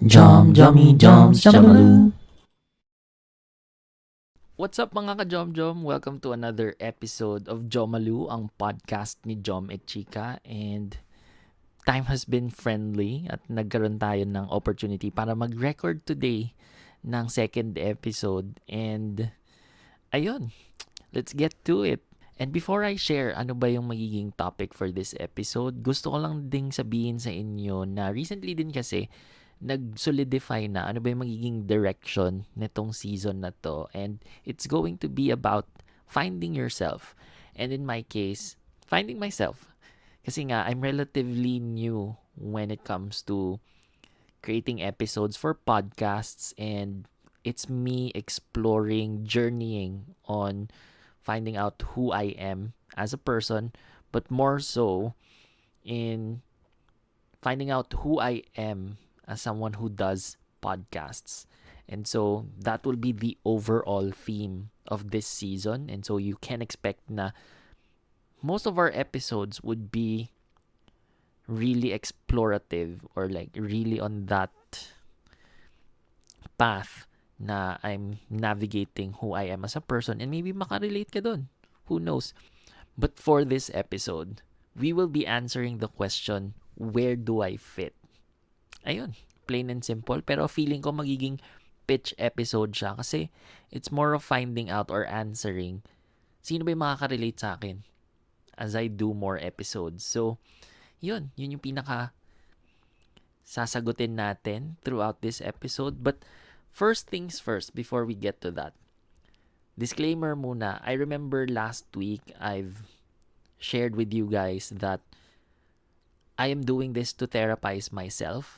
Jamaloo. What's up mga ka-Jom-Jom? Welcome to another episode of Jomalu, ang podcast ni Jom at Chika. And time has been friendly at nagkaroon tayo ng opportunity para mag-record today ng second episode. And ayun, let's get to it. And before I share ano ba yung magiging topic for this episode, gusto ko lang ding sabihin sa inyo na recently din kasi nag-solidify na ano ba yung magiging direction nitong season na to. And it's going to be about finding yourself. And in my case, finding myself. Kasi nga, I'm relatively new when it comes to creating episodes for podcasts, and it's me exploring, journeying on finding out who I am as a person, but more so in finding out who I am as someone who does podcasts. And so that will be the overall theme of this season. And so you can expect na most of our episodes would be really explorative or like really on that path na I'm navigating who I am as a person, and maybe makarelate ka dun. Who knows? But for this episode, we will be answering the question, where do I fit? Ayun, plain and simple. Pero feeling ko magiging pitch episode siya kasi it's more of finding out or answering sino ba yung makaka-relate sa akin as I do more episodes. So, yun yung pinaka sasagutin natin throughout this episode. But first things first, before we get to that, disclaimer muna. I remember last week I've shared with you guys that I am doing this to therapize myself.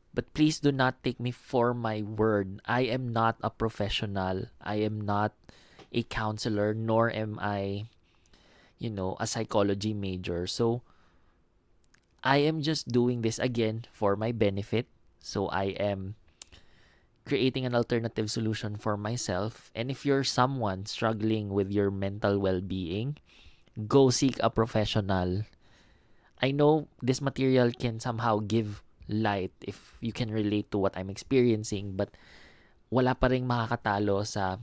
But please do not take me for my word. I am not a professional. I am not a counselor, nor am I, a psychology major. So, I am just doing this again for my benefit. So, I am creating an alternative solution for myself. And if you're someone struggling with your mental well-being, go seek a professional. I know this material can somehow give light if you can relate to what I'm experiencing, but wala pa ring makakatalo sa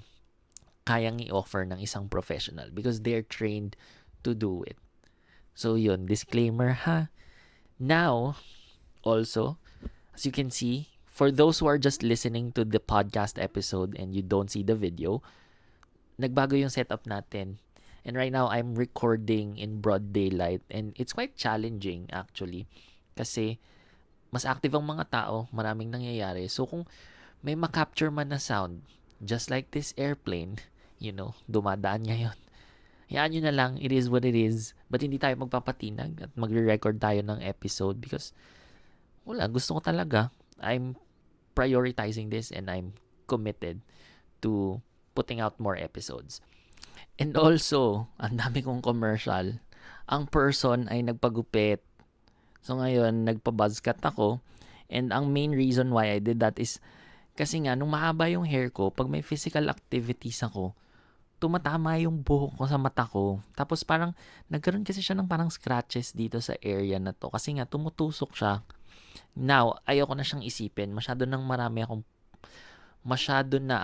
kayang i-offer ng isang professional because they're trained to do it. So yun, disclaimer ha. Now, also, as you can see, for those who are just listening to the podcast episode and you don't see the video, nagbago yung setup natin. And right now, I'm recording in broad daylight, and it's quite challenging actually kasi mas active ang mga tao, maraming nangyayari. So kung may makapture man na sound, just like this airplane, dumadaan ngayon. Hayaan nyo na lang, it is what it is. But hindi tayo magpapatinag at magre-record tayo ng episode because wala, gusto ko talaga. I'm prioritizing this and I'm committed to putting out more episodes. And also, ang dami kong commercial. Ang person ay nagpagupit. So ngayon, nagpa-buzzcut ako. And ang main reason why I did that is kasi nga, nung mahaba yung hair ko, pag may physical activities ako, tumatama yung buhok ko sa mata ko. Tapos parang, nagkaroon kasi siya ng parang scratches dito sa area na to. Kasi nga, tumutusok siya. Now, ayoko na siyang isipin. Masyado na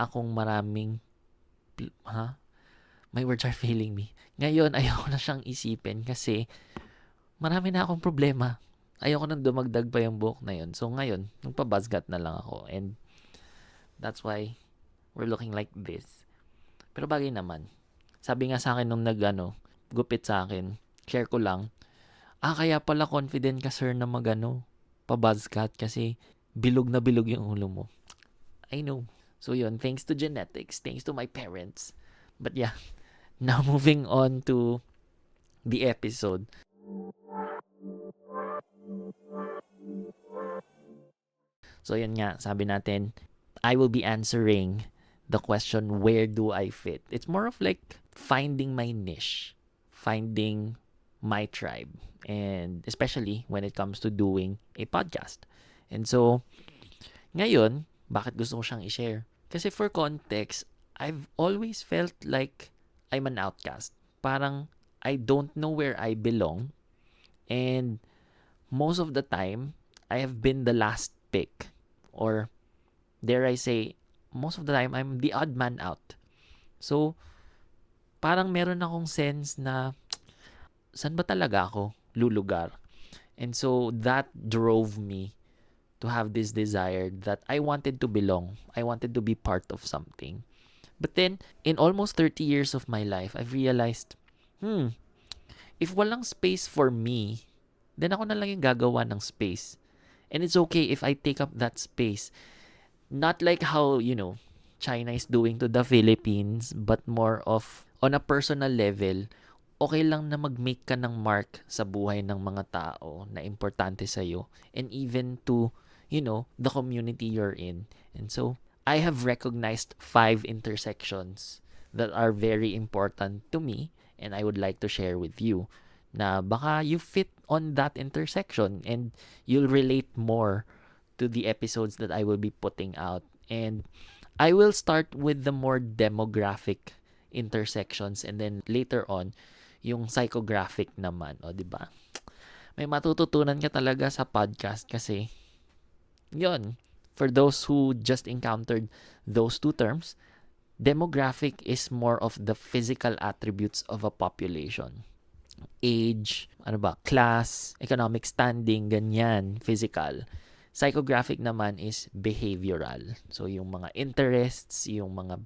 akong maraming, my words are failing me. Ngayon, ayoko na siyang isipin kasi marami na akong problema. Ayoko nang dumagdag pa yung buhok na yun. So ngayon, nagpa-buzzcut na lang ako. And that's why we're looking like this. Pero bagay naman. Sabi nga sa akin nung gupit sa akin, share ko lang, kaya pala confident ka sir na pa-buzzcut kasi bilog na bilog yung ulo mo. I know. So yun, thanks to genetics, thanks to my parents. But yeah, now moving on to the episode. So yun nga, sabi natin, I will be answering the question, where do I fit? It's more of like finding my niche, finding my tribe, and especially when it comes to doing a podcast. And so, ngayon, bakit gusto ko siyang i-share? Kasi for context, I've always felt like I'm an outcast. Parang I don't know where I belong, and most of the time, I have been the last pick Or dare I say, most of the time, I'm the odd man out. So, parang meron akong sense na, saan ba talaga ako lulugar? And so, that drove me to have this desire that I wanted to belong. I wanted to be part of something. But then, in almost 30 years of my life, I've realized, if walang space for me, then ako na lang yung gagawa ng space. And it's okay if I take up that space. Not like how, China is doing to the Philippines, but more of, on a personal level, okay lang na mag-make ka ng mark sa buhay ng mga tao na importante sa'yo. And even to, the community you're in. And so, I have recognized 5 intersections that are very important to me and I would like to share with you na baka you fit on that intersection and you'll relate more to the episodes that I will be putting out. And I will start with the more demographic intersections and then later on, yung psychographic naman. O, diba? May matututunan ka talaga sa podcast kasi yun. For those who just encountered those two terms, demographic is more of the physical attributes of a population. Age, class, economic standing, ganyan, physical. Psychographic naman is behavioral. So, yung mga interests, yung mga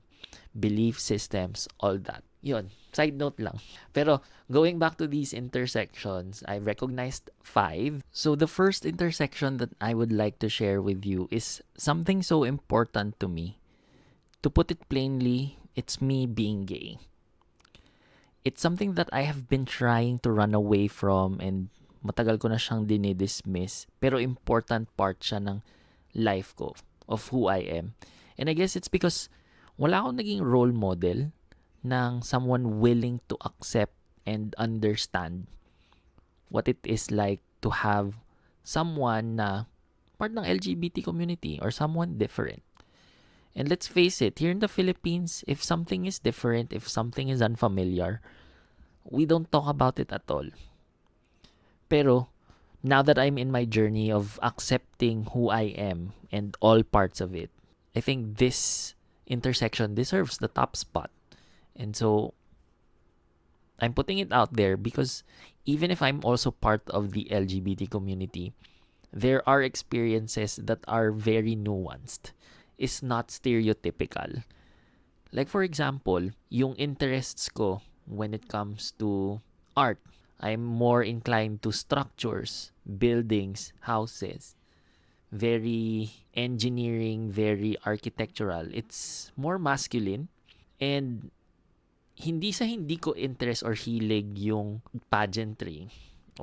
belief systems, all that. Yun, side note lang. Pero, going back to these intersections, I recognized 5. So, the first intersection that I would like to share with you is something so important to me. To put it plainly, it's me being gay. It's something that I have been trying to run away from and matagal ko na siyang dinidismiss. Pero important part siya ng life ko, of who I am. And I guess it's because wala akong naging role model ng someone willing to accept and understand what it is like to have someone na part ng LGBT community or someone different. And let's face it, here in the Philippines, if something is different, if something is unfamiliar, we don't talk about it at all. Pero, now that I'm in my journey of accepting who I am and all parts of it, I think this intersection deserves the top spot. And so, I'm putting it out there because even if I'm also part of the LGBT community, there are experiences that are very nuanced. Is not stereotypical. Like for example, yung interests ko when it comes to art, I'm more inclined to structures, buildings, houses. Very engineering, very architectural. It's more masculine. And hindi ko interest or hilig yung pageantry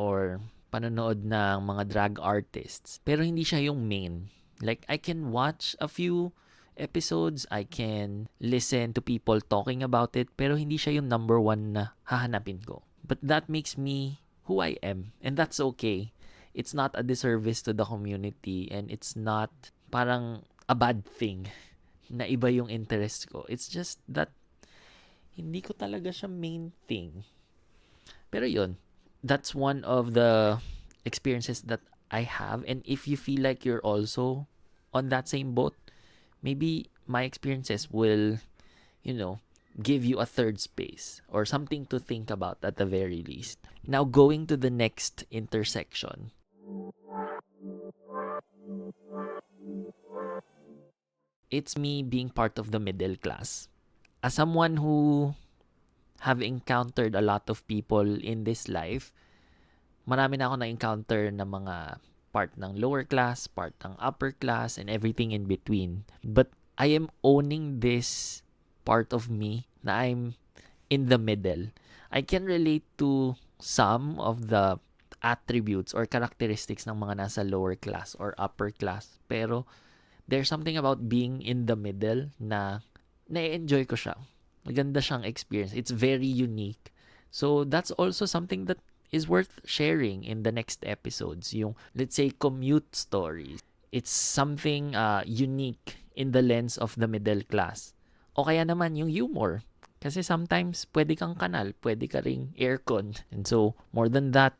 or panonood ng mga drag artists. Pero hindi siya yung main. Like, I can watch a few episodes, I can listen to people talking about it, pero hindi siya yung number 1 na hahanapin ko. But that makes me who I am, and that's okay. It's not a disservice to the community, and it's not parang a bad thing na iba yung interest ko. It's just that hindi ko talaga siya main thing. Pero yun, that's one of the experiences that I have, and if you feel like you're also on that same boat, maybe my experiences will, give you a third space or something to think about at the very least. Now, going to the next intersection. It's me being part of the middle class. As someone who have encountered a lot of people in this life, marami na ako na-encounter na mga part ng lower class, part ng upper class, and everything in between. But I am owning this part of me na I'm in the middle. I can relate to some of the attributes or characteristics ng mga nasa lower class or upper class. Pero there's something about being in the middle na na-enjoy ko siya. Maganda siyang experience. It's very unique. So that's also something that is worth sharing in the next episodes. Yung, let's say, commute stories. It's something unique in the lens of the middle class. O kaya naman yung humor. Kasi sometimes, pwede kang kanal, pwede ka ring aircon. And so, more than that,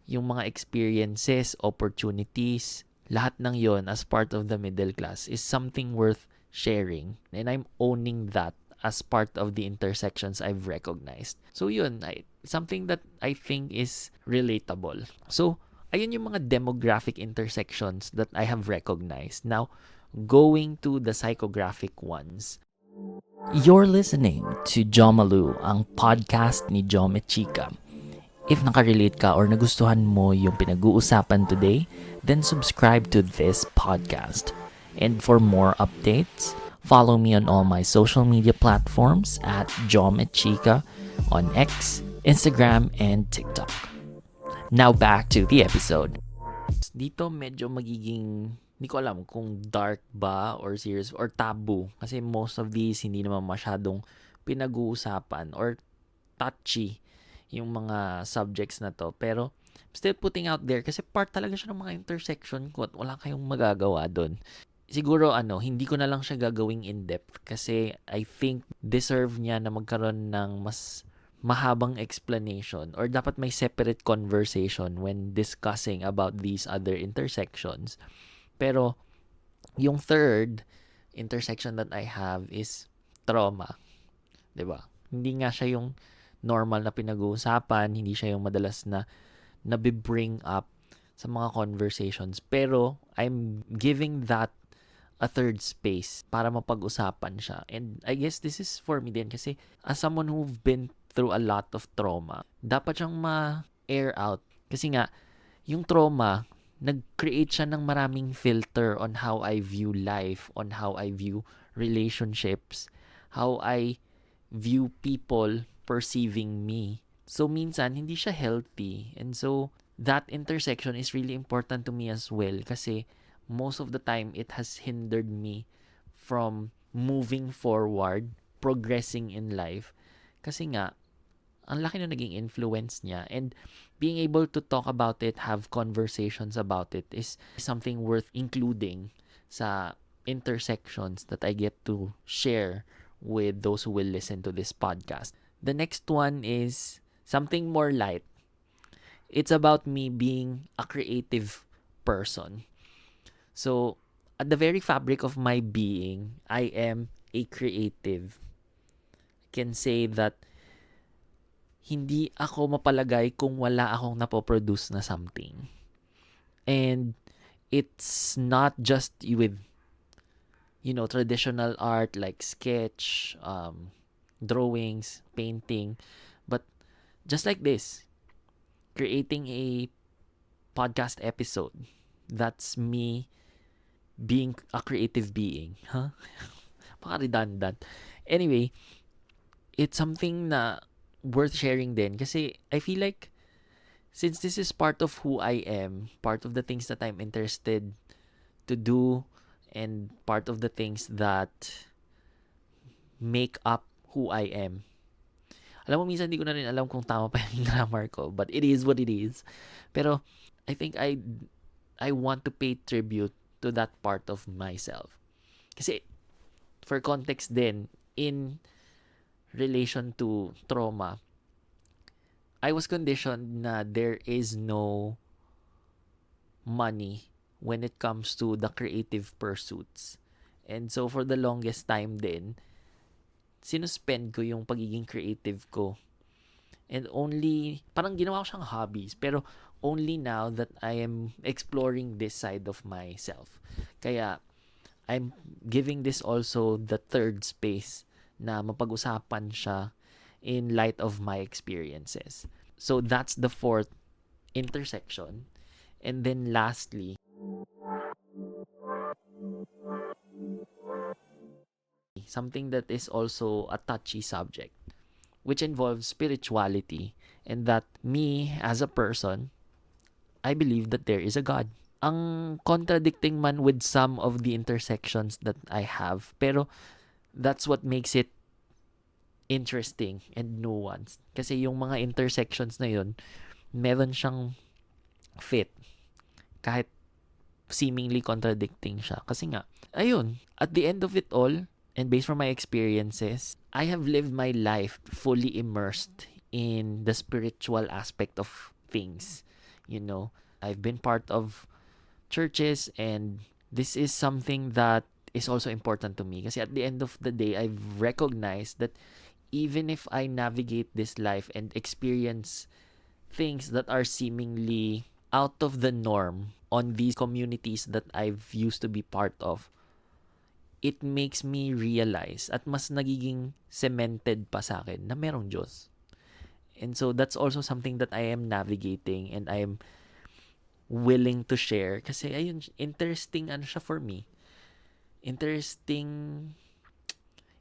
yung mga experiences, opportunities, lahat ng yon as part of the middle class is something worth sharing. And I'm owning that as part of the intersections I've recognized. So yun, something that I think is relatable. So, ayun yung mga demographic intersections that I have recognized. Now, going to the psychographic ones. You're listening to Jomalu, ang podcast ni Jom at Chika. If nakarelate ka or nagustuhan mo yung pinag-uusapan today, then subscribe to this podcast. And for more updates, follow me on all my social media platforms at Jom at Chika on X, Instagram, and TikTok. Now back to the episode. Dito medyo magiging, hindi ko alam kung dark ba or serious or taboo. Kasi most of these hindi naman masyadong pinag-uusapan or touchy yung mga subjects na to. Pero still putting out there kasi part talaga siya ng mga intersection ko at wala kayong magagawa doon. Siguro hindi ko na lang siya gagawing in-depth kasi I think deserve niya na magkaroon ng mas mahabang explanation or dapat may separate conversation when discussing about these other intersections. Pero yung third intersection that I have is trauma. 'Di ba? Hindi nga siya yung normal na pinag-uusapan, hindi siya yung madalas na nabi-bring up sa mga conversations. Pero I'm giving that a third space para mapag-usapan siya. And I guess this is for me din kasi as someone who've been through a lot of trauma, dapat siyang ma-air out. Kasi nga, yung trauma, nag-create siya ng maraming filter on how I view life, on how I view relationships, how I view people perceiving me. So, minsan, hindi siya healthy. And so, that intersection is really important to me as well kasi most of the time, it has hindered me from moving forward, progressing in life. Kasi nga, ang laki na naging influence niya. And being able to talk about it, have conversations about it is something worth including sa intersections that I get to share with those who will listen to this podcast. The next one is something more light. It's about me being a creative person. So, at the very fabric of my being, I am a creative. I can say that hindi ako mapalagay kung wala akong napoproduce na something. And it's not just with, traditional art like sketch, drawings, painting, but just like this, creating a podcast episode. That's me being a creative being. Huh? Baka redundant. Anyway, it's something na worth sharing din kasi I feel like since this is part of who I am, part of the things that I'm interested to do, and part of the things that make up who I am. Alam mo, minsan hindi ko na rin alam kung tama pa yung grammar ko, but it is what it is. Pero I think I want to pay tribute to that part of myself. Kasi for context din, in relation to trauma, I was conditioned na there is no money when it comes to the creative pursuits. And so for the longest time din, sinuspend ko yung pagiging creative ko. And only, parang ginawa ko siyang hobbies, pero only now that I am exploring this side of myself. Kaya, I'm giving this also the third space na mapag-usapan siya in light of my experiences. So, that's the fourth intersection. And then lastly, something that is also a touchy subject, which involves spirituality, and that me as a person, I believe that there is a God. Ang contradicting man with some of the intersections that I have, pero that's what makes it interesting and nuanced. Kasi yung mga intersections na yun, meron siyang fit kahit seemingly contradicting siya. Kasi nga, ayun, at the end of it all, and based from my experiences, I have lived my life fully immersed in the spiritual aspect of things. I've been part of churches, and this is something that is also important to me. Kasi at the end of the day, I've recognized that even if I navigate this life and experience things that are seemingly out of the norm on these communities that I've used to be part of, it makes me realize at mas nagiging cemented pa sa akin na merong Diyos. And so that's also something that I am navigating and I am willing to share kasi ayun, interesting ano siya for me. Interesting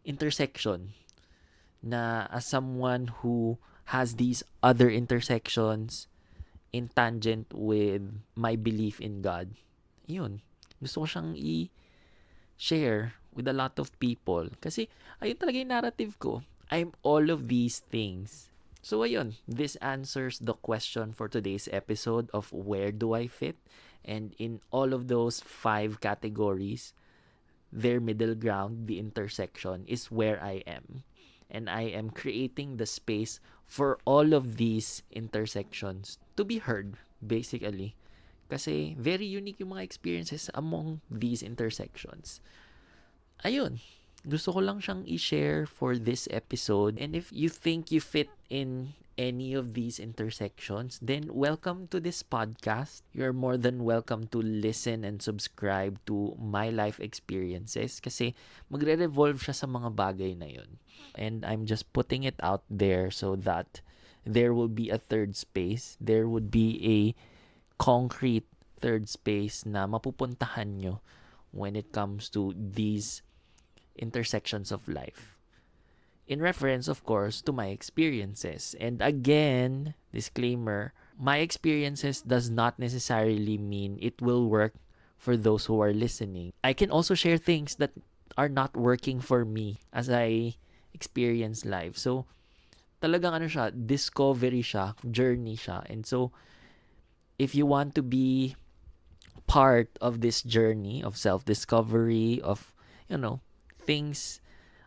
intersection na as someone who has these other intersections in tangent with my belief in God. Yun. Gusto ko siyang i-share with a lot of people. Kasi, ayun talaga yung narrative ko. I'm all of these things. So, ayun. This answers the question for today's episode of where do I fit? And in all of those 5 categories, their middle ground, the intersection, is where I am. And I am creating the space for all of these intersections to be heard, basically. Kasi very unique yung mga experiences among these intersections. Ayun. Gusto ko lang siyang i-share for this episode. And if you think you fit in any of these intersections, then welcome to this podcast. You're more than welcome to listen and subscribe to my life experiences kasi magre-revolve siya sa mga bagay na yun. And I'm just putting it out there so that there will be a third space. There would be a concrete third space na mapupuntahan nyo when it comes to these intersections of life. In reference, of course, to my experiences. And again, disclaimer, my experiences does not necessarily mean it will work for those who are listening. I can also share things that are not working for me as I experience life. So, talagang ano siya, discovery siya, journey siya. And so, if you want to be part of this journey of self-discovery, of, things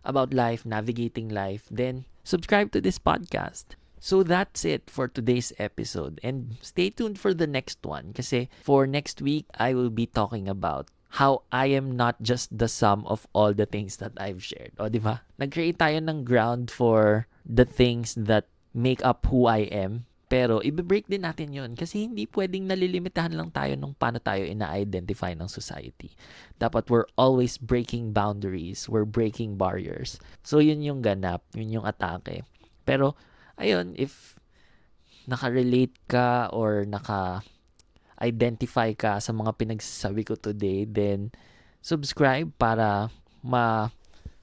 about life, navigating life, then subscribe to this podcast. So that's it for today's episode. And stay tuned for the next one. Kasi for next week, I will be talking about how I am not just the sum of all the things that I've shared. O, di ba? Nag-create tayo ng ground for the things that make up who I am. Pero, i-break din natin yun kasi hindi pwedeng nalilimitahan lang tayo nung paano tayo ina-identify ng society. Dapat we're always breaking boundaries. We're breaking barriers. So, yun yung ganap. Yun yung atake. Pero, ayun, if naka-relate ka or naka-identify ka sa mga pinagsasabi ko today, then subscribe para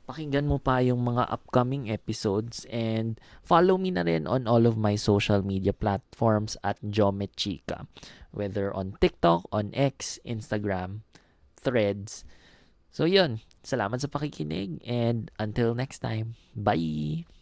pakinggan mo pa yung mga upcoming episodes, and follow me na rin on all of my social media platforms at Jomechika, whether on TikTok, on X, Instagram, Threads. So yun, salamat sa pakikinig and until next time, bye!